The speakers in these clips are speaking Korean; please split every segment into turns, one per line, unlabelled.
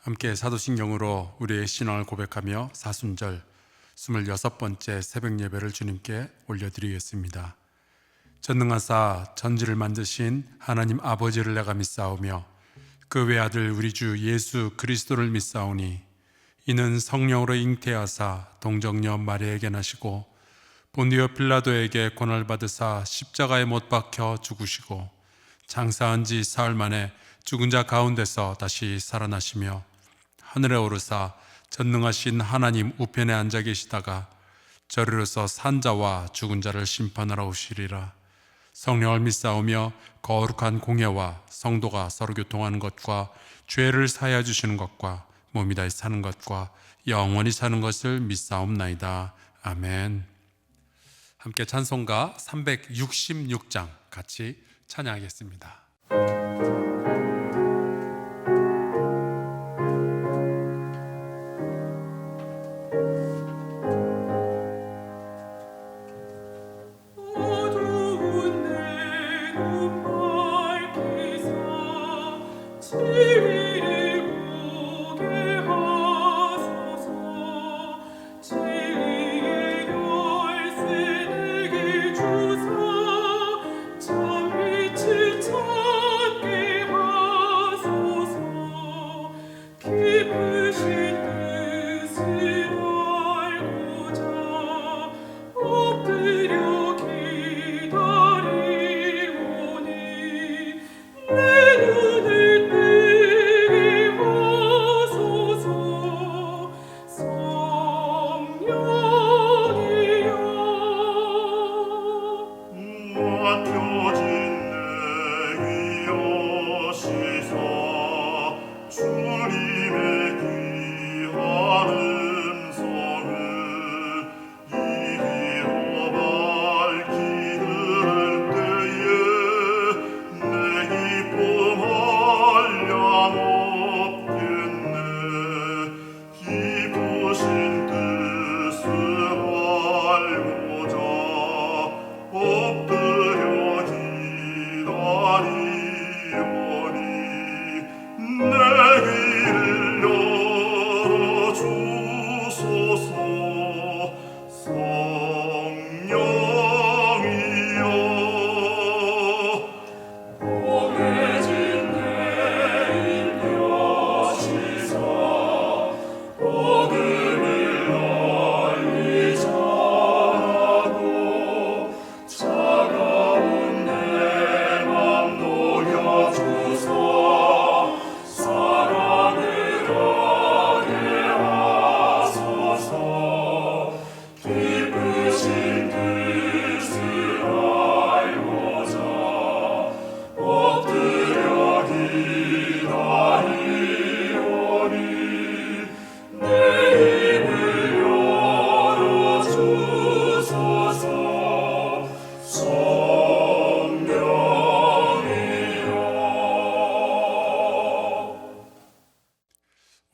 함께 사도신경으로 우리의 신앙을 고백하며 사순절 26번째 새벽 예배를 주님께 올려드리겠습니다. 전능하사 전지를 만드신 하나님 아버지를 내가 믿사오며 그 외아들 우리 주 예수 그리스도를 믿사오니 이는 성령으로 잉태하사 동정녀 마리아에게 나시고 본디오 빌라도에게 고난을 받으사 십자가에 못 박혀 죽으시고 장사한 지 사흘 만에 죽은 자 가운데서 다시 살아나시며 하늘에 오르사 전능하신 하나님 우편에 앉아 계시다가 저리로서 산자와 죽은 자를 심판하러 오시리라. 성령을 믿사오며 거룩한 공예와 성도가 서로 교통하는 것과 죄를 사하여 주시는 것과 몸이 다시 사는 것과 영원히 사는 것을 믿사옵나이다. 아멘. 함께 찬송가 366장 같이 찬양하겠습니다.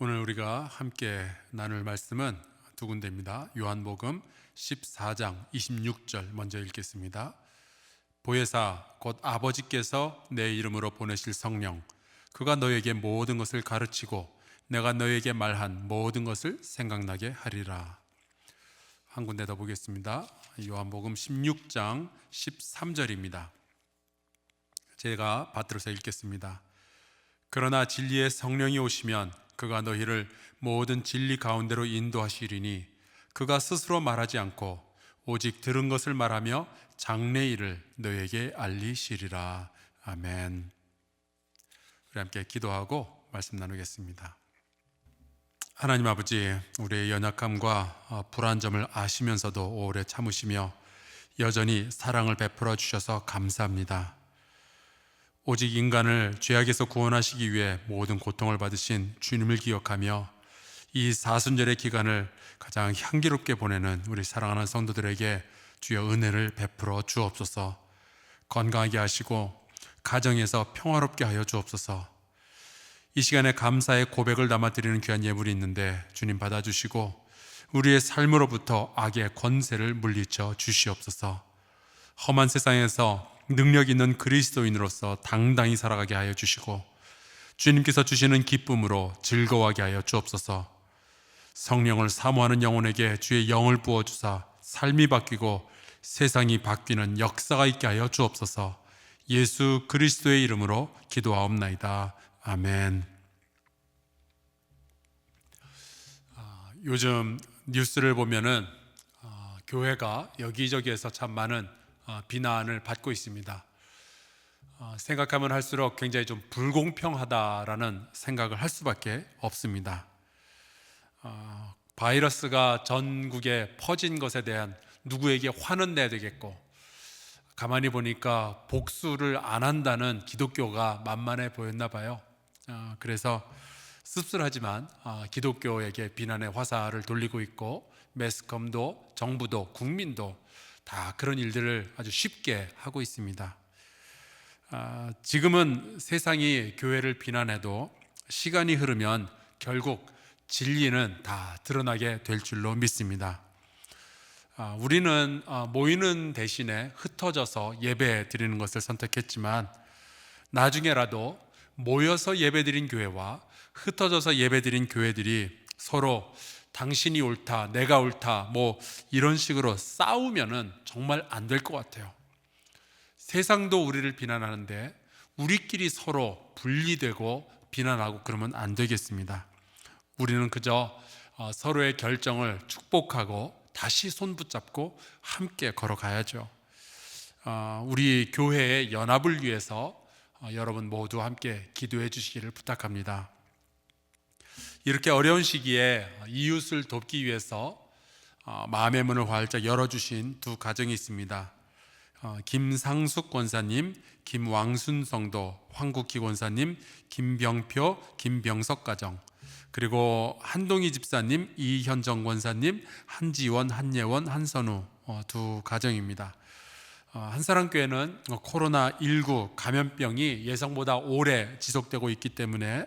오늘 우리가 함께 나눌 말씀은 두 군데입니다. 요한복음 14장 26절 먼저 읽겠습니다. 보혜사 곧 아버지께서 내 이름으로 보내실 성령 그가 너에게 모든 것을 가르치고 내가 너에게 말한 모든 것을 생각나게 하리라. 한 군데 더 보겠습니다. 요한복음 16장 13절입니다. 제가 받들어서 읽겠습니다. 그러나 진리의 성령이 오시면 그가 너희를 모든 진리 가운데로 인도하시리니 그가 스스로 말하지 않고 오직 들은 것을 말하며 장래일을 너에게 알리시리라. 아멘. 우리 함께 기도하고 말씀 나누겠습니다. 하나님 아버지, 우리의 연약함과 불안점을 아시면서도 오래 참으시며 여전히 사랑을 베풀어 주셔서 감사합니다. 오직 인간을 죄악에서 구원하시기 위해 모든 고통을 받으신 주님을 기억하며 이 사순절의 기간을 가장 향기롭게 보내는 우리 사랑하는 성도들에게 주여 은혜를 베풀어 주옵소서. 건강하게 하시고 가정에서 평화롭게 하여 주옵소서. 이 시간에 감사의 고백을 담아드리는 귀한 예물이 있는데 주님 받아주시고 우리의 삶으로부터 악의 권세를 물리쳐 주시옵소서. 험한 세상에서 능력 있는 그리스도인으로서 당당히 살아가게 하여 주시고 주님께서 주시는 기쁨으로 즐거워하게 하여 주옵소서. 성령을 사모하는 영혼에게 주의 영을 부어주사 삶이 바뀌고 세상이 바뀌는 역사가 있게 하여 주옵소서. 예수 그리스도의 이름으로 기도하옵나이다. 아멘. 요즘 뉴스를 보면은 교회가 여기저기에서 참 많은 비난을 받고 있습니다. 생각하면 할수록 굉장히 좀 불공평하다라는 생각을 할 수밖에 없습니다. 바이러스가 전국에 퍼진 것에 대한 누구에게 화는 내야 되겠고, 가만히 보니까 복수를 안 한다는 기독교가 만만해 보였나 봐요. 그래서 씁쓸하지만 기독교에게 비난의 화살을 돌리고 있고, 매스컴도 정부도 국민도 다 그런 일들을 아주 쉽게 하고 있습니다. 지금은 세상이 교회를 비난해도 시간이 흐르면 결국 진리는 다 드러나게 될 줄로 믿습니다. 우리는 모이는 대신에 흩어져서 예배 드리는 것을 선택했지만, 나중에라도 모여서 예배 드린 교회와 흩어져서 예배 드린 교회들이 서로 당신이 옳다, 내가 옳다, 뭐 이런 식으로 싸우면은 정말 안 될 것 같아요. 세상도 우리를 비난하는데 우리끼리 서로 분리되고 비난하고 그러면 안 되겠습니다. 우리는 그저 서로의 결정을 축복하고 다시 손 붙잡고 함께 걸어가야죠. 우리 교회의 연합을 위해서 여러분 모두 함께 기도해 주시기를 부탁합니다. 이렇게 어려운 시기에 이웃을 돕기 위해서 마음의 문을 활짝 열어주신 두 가정이 있습니다. 김상숙 권사님, 김왕순 성도, 황국희 권사님, 김병표, 김병석 가정, 그리고 한동희 집사님, 이현정 권사님, 한지원, 한예원, 한선우 두 가정입니다. 한사랑교회는 코로나19 감염병이 예상보다 오래 지속되고 있기 때문에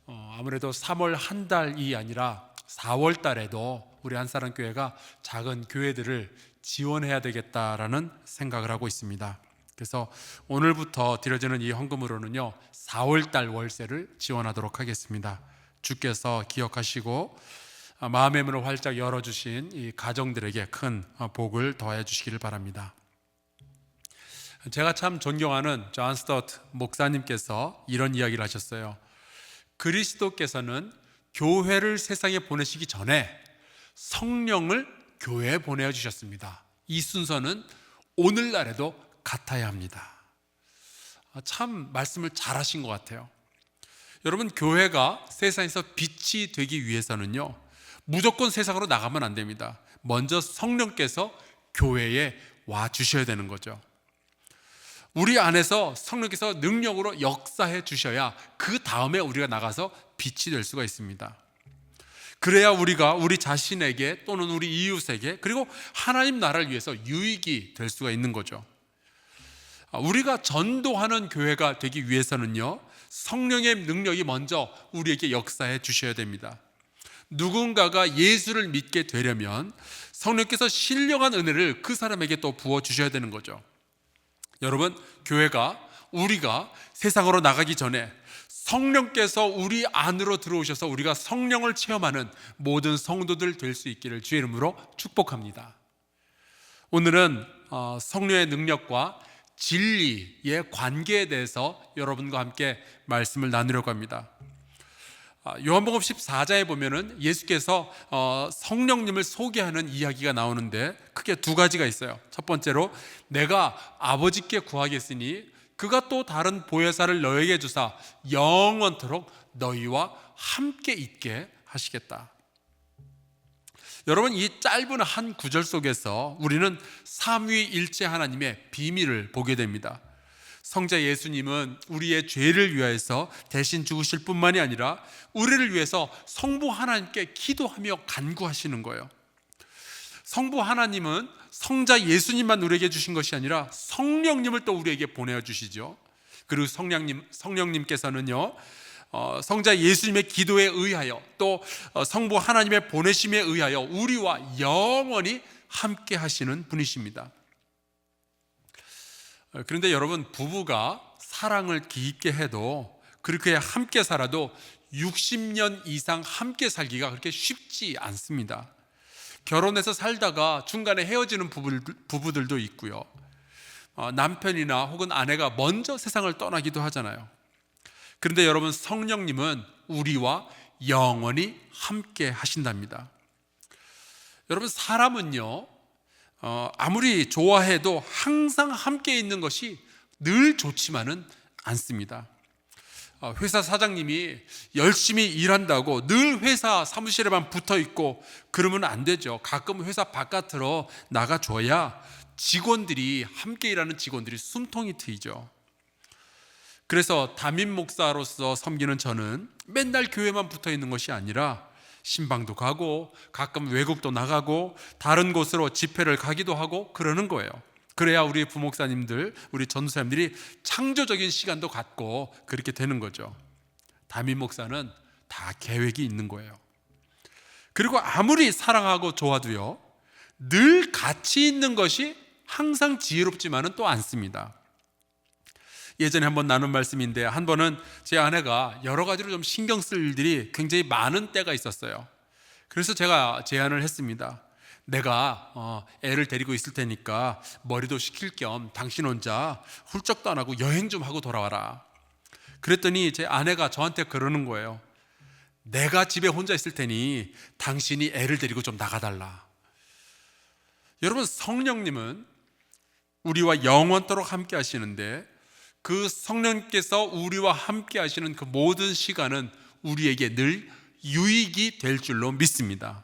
아무래도 3월 한 달이 아니라 4월 달에도 우리 한사랑교회가 작은 교회들을 지원해야 되겠다라는 생각을 하고 있습니다. 그래서 오늘부터 드려지는 이 헌금으로는요 4월 달 월세를 지원하도록 하겠습니다. 주께서 기억하시고 마음의 문을 활짝 열어주신 이 가정들에게 큰 복을 더해 주시기를 바랍니다. 제가 참 존경하는 존 스토트 목사님께서 이런 이야기를 하셨어요. 그리스도께서는 교회를 세상에 보내시기 전에 성령을 교회에 보내주셨습니다. 이 순서는 오늘날에도 같아야 합니다. 참 말씀을 잘하신 것 같아요. 여러분, 교회가 세상에서 빛이 되기 위해서는요 무조건 세상으로 나가면 안 됩니다. 먼저 성령께서 교회에 와 주셔야 되는 거죠. 우리 안에서 성령께서 능력으로 역사해 주셔야 그 다음에 우리가 나가서 빛이 될 수가 있습니다. 그래야 우리가 우리 자신에게 또는 우리 이웃에게 그리고 하나님 나라를 위해서 유익이 될 수가 있는 거죠. 우리가 전도하는 교회가 되기 위해서는요 성령의 능력이 먼저 우리에게 역사해 주셔야 됩니다. 누군가가 예수를 믿게 되려면 성령께서 신령한 은혜를 그 사람에게 또 부어 주셔야 되는 거죠. 여러분, 교회가 우리가 세상으로 나가기 전에 성령께서 우리 안으로 들어오셔서 우리가 성령을 체험하는 모든 성도들 될 수 있기를 주의 이름으로 축복합니다. 오늘은 성령의 능력과 진리의 관계에 대해서 여러분과 함께 말씀을 나누려고 합니다. 요한복음 14장에 보면은 예수께서 성령님을 소개하는 이야기가 나오는데 크게 두 가지가 있어요. 첫 번째로 내가 아버지께 구하겠으니 그가 또 다른 보혜사를 너에게 주사 영원토록 너희와 함께 있게 하시겠다. 여러분, 이 짧은 한 구절 속에서 우리는 삼위일체 하나님의 비밀을 보게 됩니다. 성자 예수님은 우리의 죄를 위하여서 대신 죽으실 뿐만이 아니라 우리를 위해서 성부 하나님께 기도하며 간구하시는 거예요. 성부 하나님은 성자 예수님만 우리에게 주신 것이 아니라 성령님을 또 우리에게 보내주시죠. 그리고 성령님께서는요 성자 예수님의 기도에 의하여 또 성부 하나님의 보내심에 의하여 우리와 영원히 함께 하시는 분이십니다. 그런데 여러분, 부부가 사랑을 깊게 해도 그렇게 함께 살아도 60년 이상 함께 살기가 그렇게 쉽지 않습니다. 결혼해서 살다가 중간에 헤어지는 부부들도 있고요. 남편이나 혹은 아내가 먼저 세상을 떠나기도 하잖아요. 그런데 여러분, 성령님은 우리와 영원히 함께 하신답니다. 여러분, 사람은요, 아무리 좋아해도 항상 함께 있는 것이 늘 좋지만은 않습니다. 회사 사장님이 열심히 일한다고 늘 회사 사무실에만 붙어 있고 그러면 안 되죠. 가끔 회사 바깥으로 나가줘야 직원들이, 함께 일하는 직원들이 숨통이 트이죠. 그래서 담임 목사로서 섬기는 저는 맨날 교회만 붙어 있는 것이 아니라 신방도 가고 가끔 외국도 나가고 다른 곳으로 집회를 가기도 하고 그러는 거예요. 그래야 우리 부목사님들, 우리 전도사님들이 창조적인 시간도 갖고 그렇게 되는 거죠. 담임 목사는 다 계획이 있는 거예요. 그리고 아무리 사랑하고 좋아도요, 늘 같이 있는 것이 항상 지혜롭지만은 또 않습니다. 예전에 한번 나눈 말씀인데, 한 번은 제 아내가 여러 가지로 좀 신경 쓸 일들이 굉장히 많은 때가 있었어요. 그래서 제가 제안을 했습니다. 내가 애를 데리고 있을 테니까 머리도 식힐 겸 당신 혼자 훌쩍도 안 하고 여행 좀 하고 돌아와라. 그랬더니 제 아내가 저한테 그러는 거예요. 내가 집에 혼자 있을 테니 당신이 애를 데리고 좀 나가달라. 여러분, 성령님은 우리와 영원토록 함께 하시는데, 그 성령께서 우리와 함께 하시는 그 모든 시간은 우리에게 늘 유익이 될 줄로 믿습니다.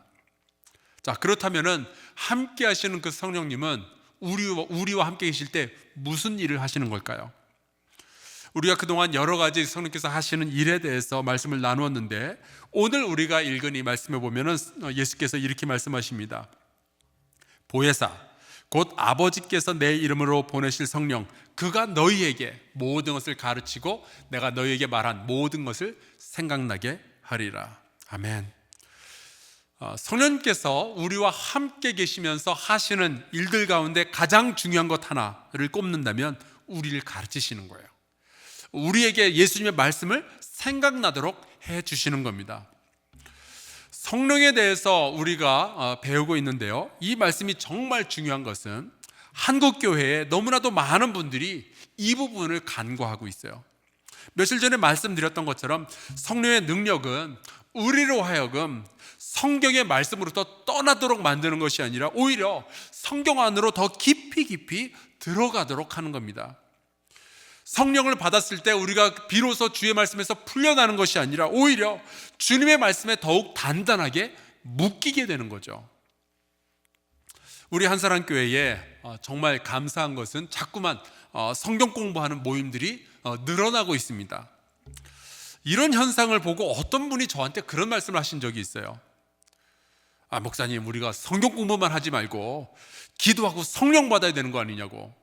자, 그렇다면은 함께 하시는 그 성령님은 우리와 함께 계실 때 무슨 일을 하시는 걸까요? 우리가 그동안 여러 가지 성령께서 하시는 일에 대해서 말씀을 나누었는데, 오늘 우리가 읽은 이 말씀에 보면은 예수께서 이렇게 말씀하십니다. 보혜사, 곧 아버지께서 내 이름으로 보내실 성령, 그가 너희에게 모든 것을 가르치고 내가 너희에게 말한 모든 것을 생각나게 하리라. 아멘. 성령께서 우리와 함께 계시면서 하시는 일들 가운데 가장 중요한 것 하나를 꼽는다면 우리를 가르치시는 거예요. 우리에게 예수님의 말씀을 생각나도록 해 주시는 겁니다. 성령에 대해서 우리가 배우고 있는데요, 이 말씀이 정말 중요한 것은 한국교회에 너무나도 많은 분들이 이 부분을 간과하고 있어요. 며칠 전에 말씀드렸던 것처럼 성령의 능력은 우리로 하여금 성경의 말씀으로부터 떠나도록 만드는 것이 아니라 오히려 성경 안으로 더 깊이 들어가도록 하는 겁니다. 성령을 받았을 때 우리가 비로소 주의 말씀에서 풀려나는 것이 아니라 오히려 주님의 말씀에 더욱 단단하게 묶이게 되는 거죠. 우리 한사랑교회에 정말 감사한 것은 자꾸만 성경 공부하는 모임들이 늘어나고 있습니다. 이런 현상을 보고 어떤 분이 저한테 그런 말씀을 하신 적이 있어요. 목사님, 우리가 성경 공부만 하지 말고 기도하고 성령 받아야 되는 거 아니냐고.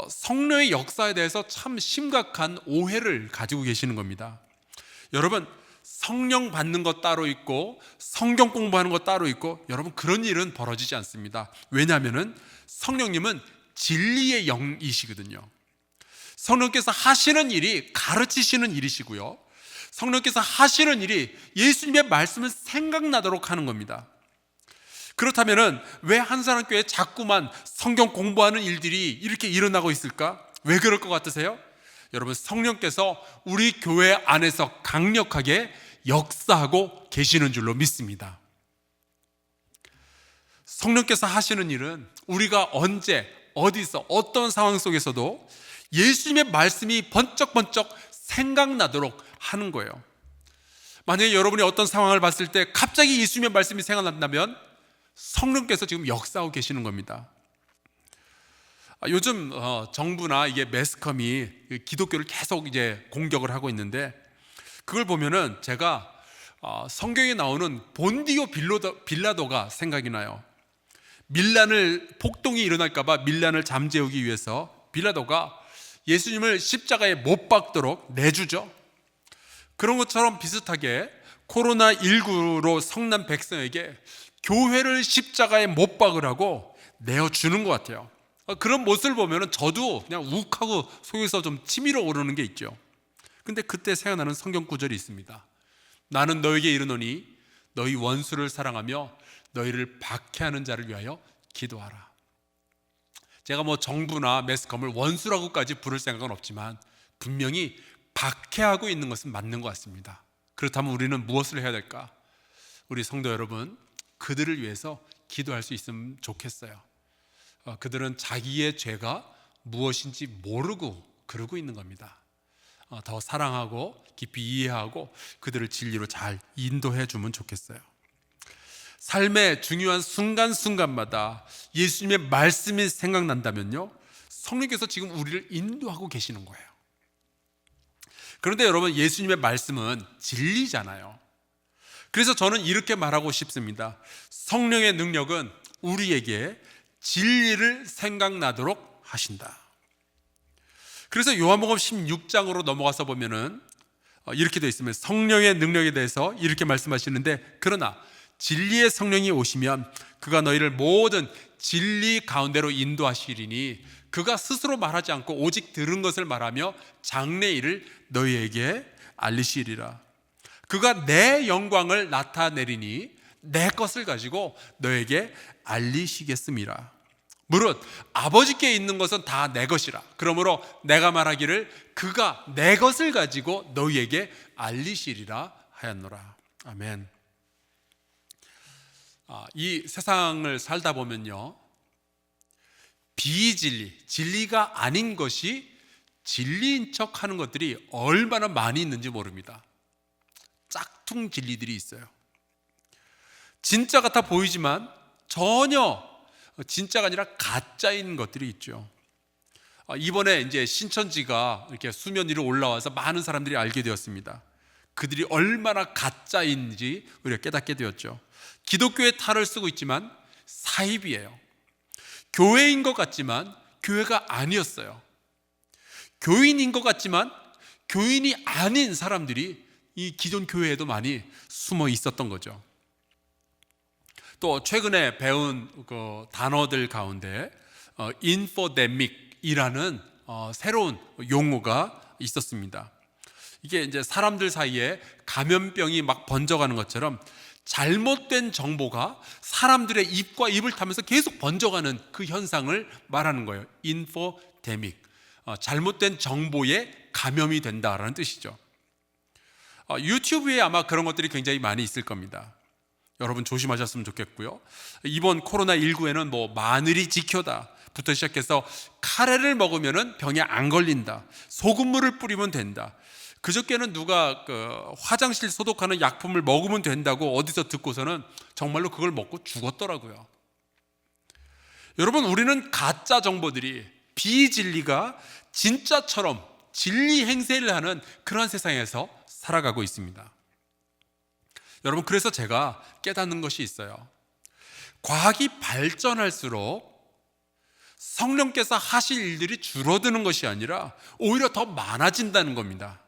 성령의 역사에 대해서 참 심각한 오해를 가지고 계시는 겁니다. 여러분, 성령 받는 것 따로 있고 성경 공부하는 것 따로 있고, 여러분, 그런 일은 벌어지지 않습니다. 왜냐하면 성령님은 진리의 영이시거든요. 성령께서 하시는 일이 가르치시는 일이시고요, 성령께서 하시는 일이 예수님의 말씀을 생각나도록 하는 겁니다. 그렇다면 왜 한사랑교회에 자꾸만 성경 공부하는 일들이 이렇게 일어나고 있을까? 왜 그럴 것 같으세요? 여러분, 성령께서 우리 교회 안에서 강력하게 역사하고 계시는 줄로 믿습니다. 성령께서 하시는 일은 우리가 언제, 어디서, 어떤 상황 속에서도 예수님의 말씀이 번쩍번쩍 생각나도록 하는 거예요. 만약에 여러분이 어떤 상황을 봤을 때 갑자기 예수님의 말씀이 생각난다면 성령께서 지금 역사하고 계시는 겁니다. 요즘 정부나 이게 매스컴이 기독교를 계속 이제 공격을 하고 있는데, 그걸 보면은 제가 성경에 나오는 본디오 빌라도가 생각이 나요. 폭동이 일어날까봐 밀란을 잠재우기 위해서 빌라도가 예수님을 십자가에 못 박도록 내주죠. 그런 것처럼 비슷하게 코로나19로 성난 백성에게 교회를 십자가에 못 박으라고 내어주는 것 같아요. 그런 모습을 보면 저도 그냥 욱하고 속에서 좀 치밀어 오르는 게 있죠. 근데 그때 생각나는 성경 구절이 있습니다. 나는 너에게 이르노니 너희 원수를 사랑하며 너희를 박해하는 자를 위하여 기도하라. 제가 뭐 정부나 매스컴을 원수라고까지 부를 생각은 없지만 분명히 박해하고 있는 것은 맞는 것 같습니다. 그렇다면 우리는 무엇을 해야 될까? 우리 성도 여러분, 그들을 위해서 기도할 수 있으면 좋겠어요. 그들은 자기의 죄가 무엇인지 모르고 그러고 있는 겁니다. 더 사랑하고 깊이 이해하고 그들을 진리로 잘 인도해 주면 좋겠어요. 삶의 중요한 순간순간마다 예수님의 말씀이 생각난다면요, 성령께서 지금 우리를 인도하고 계시는 거예요. 그런데 여러분, 예수님의 말씀은 진리잖아요. 그래서 저는 이렇게 말하고 싶습니다. 성령의 능력은 우리에게 진리를 생각나도록 하신다. 그래서 요한복음 16장으로 넘어가서 보면은 이렇게 되어 있으면 성령의 능력에 대해서 이렇게 말씀하시는데, 그러나 진리의 성령이 오시면 그가 너희를 모든 진리 가운데로 인도하시리니 그가 스스로 말하지 않고 오직 들은 것을 말하며 장래일을 너희에게 알리시리라. 그가 내 영광을 나타내리니 내 것을 가지고 너에게 알리시겠음이라. 무릇 아버지께 있는 것은 다 내 것이라. 그러므로 내가 말하기를 그가 내 것을 가지고 너희에게 알리시리라 하였노라. 아멘. 이 세상을 살다 보면요, 비진리, 진리가 아닌 것이 진리인 척 하는 것들이 얼마나 많이 있는지 모릅니다. 짝퉁 진리들이 있어요. 진짜 같아 보이지만 전혀 진짜가 아니라 가짜인 것들이 있죠. 이번에 이제 신천지가 이렇게 수면 위로 올라와서 많은 사람들이 알게 되었습니다. 그들이 얼마나 가짜인지 우리가 깨닫게 되었죠. 기독교의 탈을 쓰고 있지만 사입이에요. 교회인 것 같지만 교회가 아니었어요. 교인인 것 같지만 교인이 아닌 사람들이 이 기존 교회에도 많이 숨어 있었던 거죠. 또 최근에 배운 그 단어들 가운데 인포데믹이라는 새로운 용어가 있었습니다. 이게 이제 사람들 사이에 감염병이 막 번져가는 것처럼 잘못된 정보가 사람들의 입과 입을 타면서 계속 번져가는 그 현상을 말하는 거예요. 인포데믹, 잘못된 정보에 감염이 된다라는 뜻이죠. 유튜브에 아마 그런 것들이 굉장히 많이 있을 겁니다. 여러분 조심하셨으면 좋겠고요. 이번 코로나19에는 뭐 마늘이 지켜다 부터 시작해서 카레를 먹으면 병에 안 걸린다, 소금물을 뿌리면 된다, 그저께는 누가 화장실 소독하는 약품을 먹으면 된다고 어디서 듣고서는 정말로 그걸 먹고 죽었더라고요. 여러분, 우리는 가짜 정보들이 비진리가 진짜처럼 진리 행세를 하는 그런 세상에서 살아가고 있습니다. 여러분, 그래서 제가 깨닫는 것이 있어요. 과학이 발전할수록 성령께서 하실 일들이 줄어드는 것이 아니라 오히려 더 많아진다는 겁니다.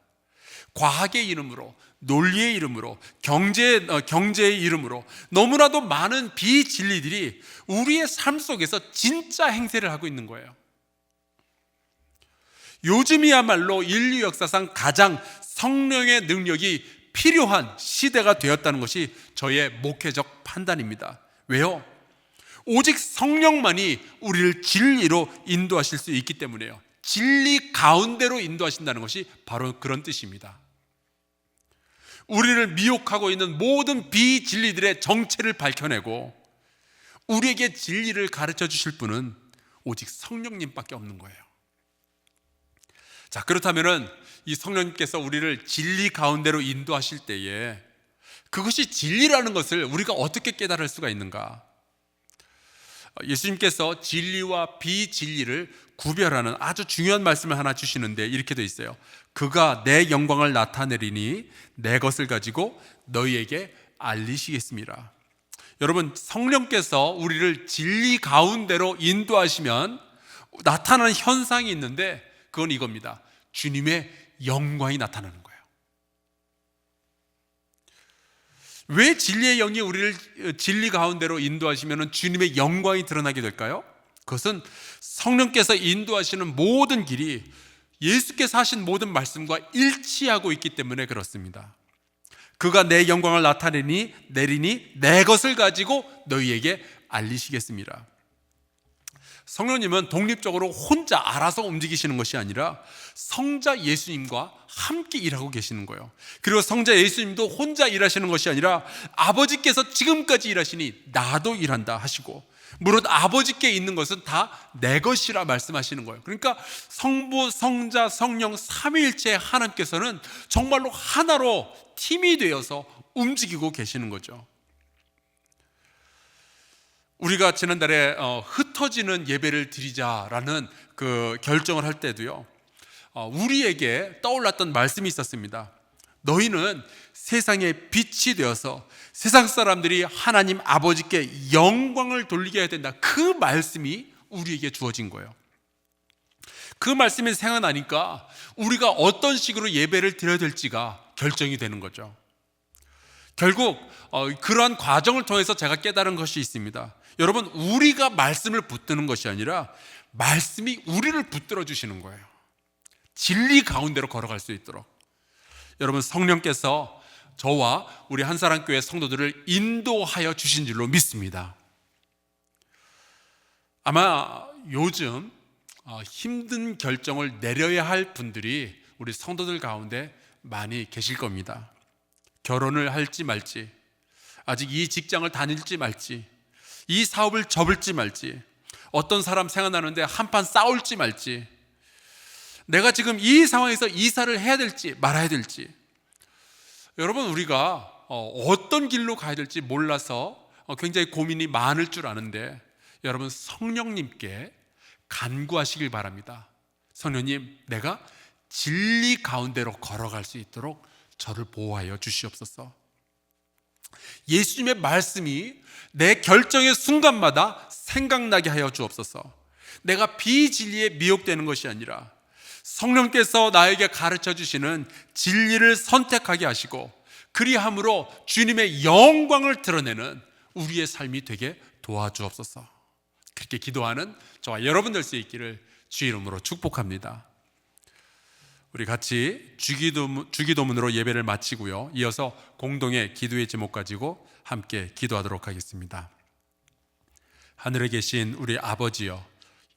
과학의 이름으로, 논리의 이름으로, 경제의 이름으로 너무나도 많은 비진리들이 우리의 삶 속에서 진짜 행세를 하고 있는 거예요. 요즘이야말로 인류 역사상 가장 성령의 능력이 필요한 시대가 되었다는 것이 저의 목회적 판단입니다. 왜요? 오직 성령만이 우리를 진리로 인도하실 수 있기 때문에요. 진리 가운데로 인도하신다는 것이 바로 그런 뜻입니다. 우리를 미혹하고 있는 모든 비진리들의 정체를 밝혀내고 우리에게 진리를 가르쳐 주실 분은 오직 성령님밖에 없는 거예요. 자, 그렇다면은 이 성령님께서 우리를 진리 가운데로 인도하실 때에 그것이 진리라는 것을 우리가 어떻게 깨달을 수가 있는가? 예수님께서 진리와 비진리를 구별하는 아주 중요한 말씀을 하나 주시는데 이렇게 돼 있어요. 그가 내 영광을 나타내리니 내 것을 가지고 너희에게 알리시겠습니다. 여러분, 성령께서 우리를 진리 가운데로 인도하시면 나타나는 현상이 있는데 그건 이겁니다. 주님의 영광이 나타나는 거예요. 왜 진리의 영이 우리를 진리 가운데로 인도하시면 주님의 영광이 드러나게 될까요? 그것은 성령께서 인도하시는 모든 길이 예수께서 하신 모든 말씀과 일치하고 있기 때문에 그렇습니다. 그가 내 영광을 나타내니 내리니 내 것을 가지고 너희에게 알리시겠습니다. 성령님은 독립적으로 혼자 알아서 움직이시는 것이 아니라 성자 예수님과 함께 일하고 계시는 거예요. 그리고 성자 예수님도 혼자 일하시는 것이 아니라 아버지께서 지금까지 일하시니 나도 일한다 하시고, 무릇 아버지께 있는 것은 다 내 것이라 말씀하시는 거예요. 그러니까 성부, 성자, 성령 삼위일체 하나님께서는 정말로 하나로 팀이 되어서 움직이고 계시는 거죠. 우리가 지난달에 흩어지는 예배를 드리자라는 그 결정을 할 때도요, 우리에게 떠올랐던 말씀이 있었습니다. 너희는 세상의 빛이 되어서 세상 사람들이 하나님 아버지께 영광을 돌리게 해야 된다. 그 말씀이 우리에게 주어진 거예요. 그 말씀이 생각나니까 우리가 어떤 식으로 예배를 드려야 될지가 결정이 되는 거죠. 결국 그러한 과정을 통해서 제가 깨달은 것이 있습니다. 여러분, 우리가 말씀을 붙드는 것이 아니라 말씀이 우리를 붙들어 주시는 거예요. 진리 가운데로 걸어갈 수 있도록. 여러분, 성령께서 저와 우리 한사랑교회 성도들을 인도하여 주신 줄로 믿습니다. 아마 요즘 힘든 결정을 내려야 할 분들이 우리 성도들 가운데 많이 계실 겁니다. 결혼을 할지 말지, 아직 이 직장을 다닐지 말지, 이 사업을 접을지 말지, 어떤 사람 생각나는데 한판 싸울지 말지, 내가 지금 이 상황에서 이사를 해야 될지 말아야 될지. 여러분, 우리가 어떤 길로 가야 될지 몰라서 굉장히 고민이 많을 줄 아는데, 여러분, 성령님께 간구하시길 바랍니다. 성령님, 내가 진리 가운데로 걸어갈 수 있도록 저를 보호하여 주시옵소서. 예수님의 말씀이 내 결정의 순간마다 생각나게 하여 주옵소서. 내가 비진리에 미혹되는 것이 아니라 성령께서 나에게 가르쳐 주시는 진리를 선택하게 하시고, 그리함으로 주님의 영광을 드러내는 우리의 삶이 되게 도와주옵소서. 그렇게 기도하는 저와 여러분 될 수 있기를 주 이름으로 축복합니다. 우리 같이 주기도문으로 예배를 마치고요, 이어서 공동의 기도의 제목 가지고 함께 기도하도록 하겠습니다. 하늘에 계신 우리 아버지여,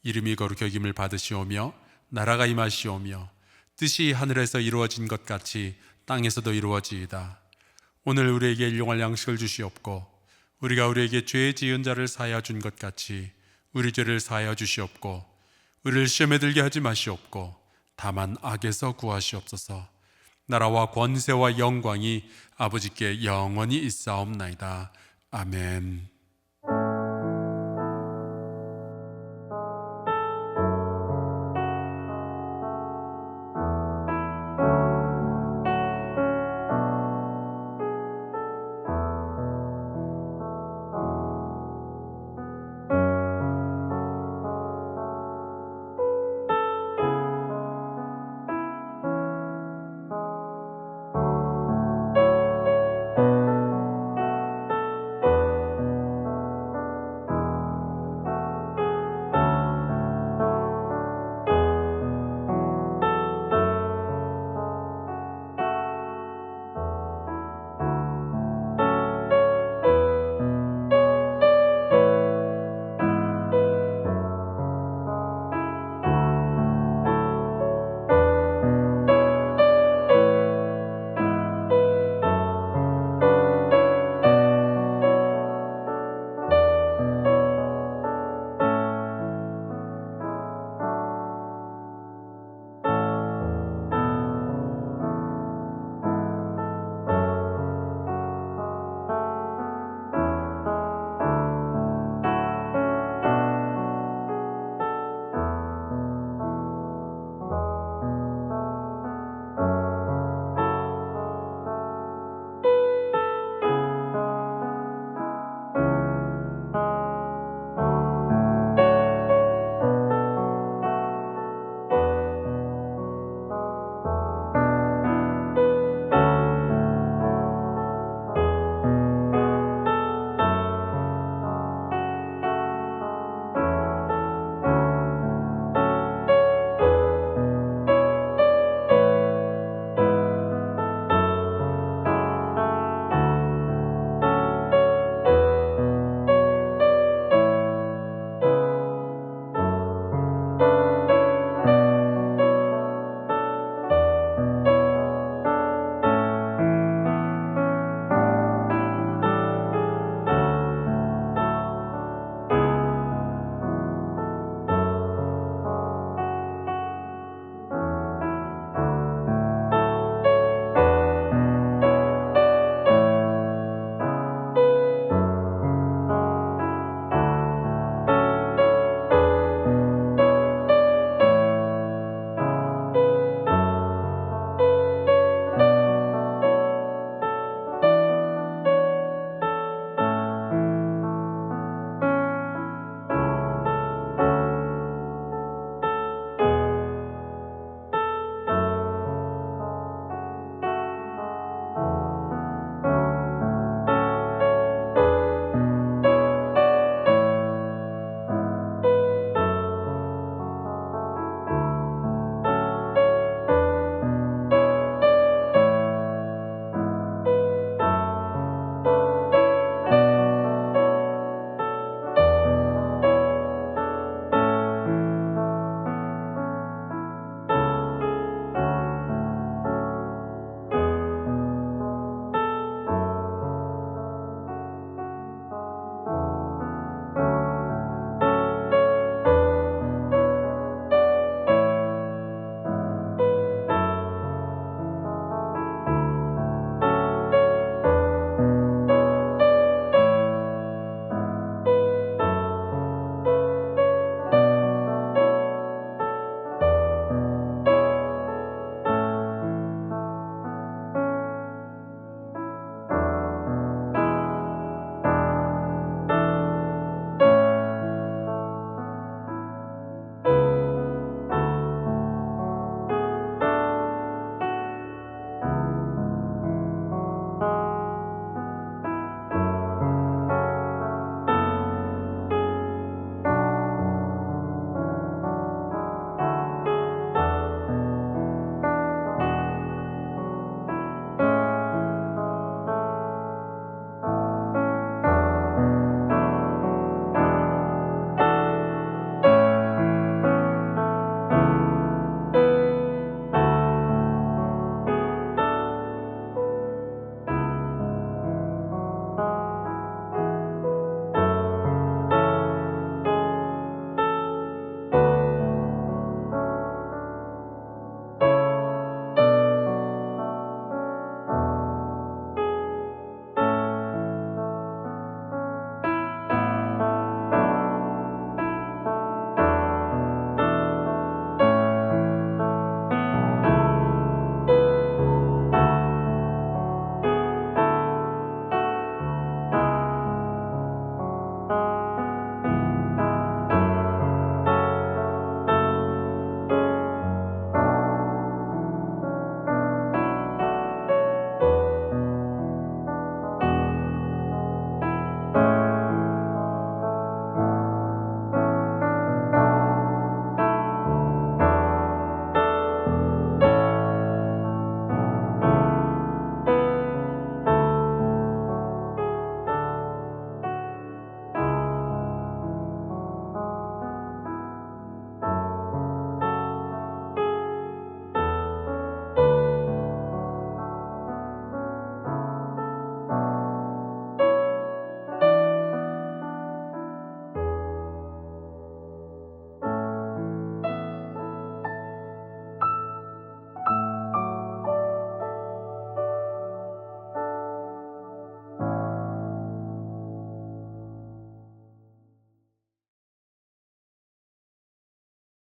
이름이 거룩히 여김을 받으시오며 나라가 임하시오며 뜻이 하늘에서 이루어진 것 같이 땅에서도 이루어지이다. 오늘 우리에게 일용할 양식을 주시옵고, 우리가 우리에게 죄 지은 자를 사하여 준 것 같이 우리 죄를 사하여 주시옵고, 우리를 시험에 들게 하지 마시옵고 다만 악에서 구하시옵소서. 나라와 권세와 영광이 아버지께 영원히 있사옵나이다. 아멘.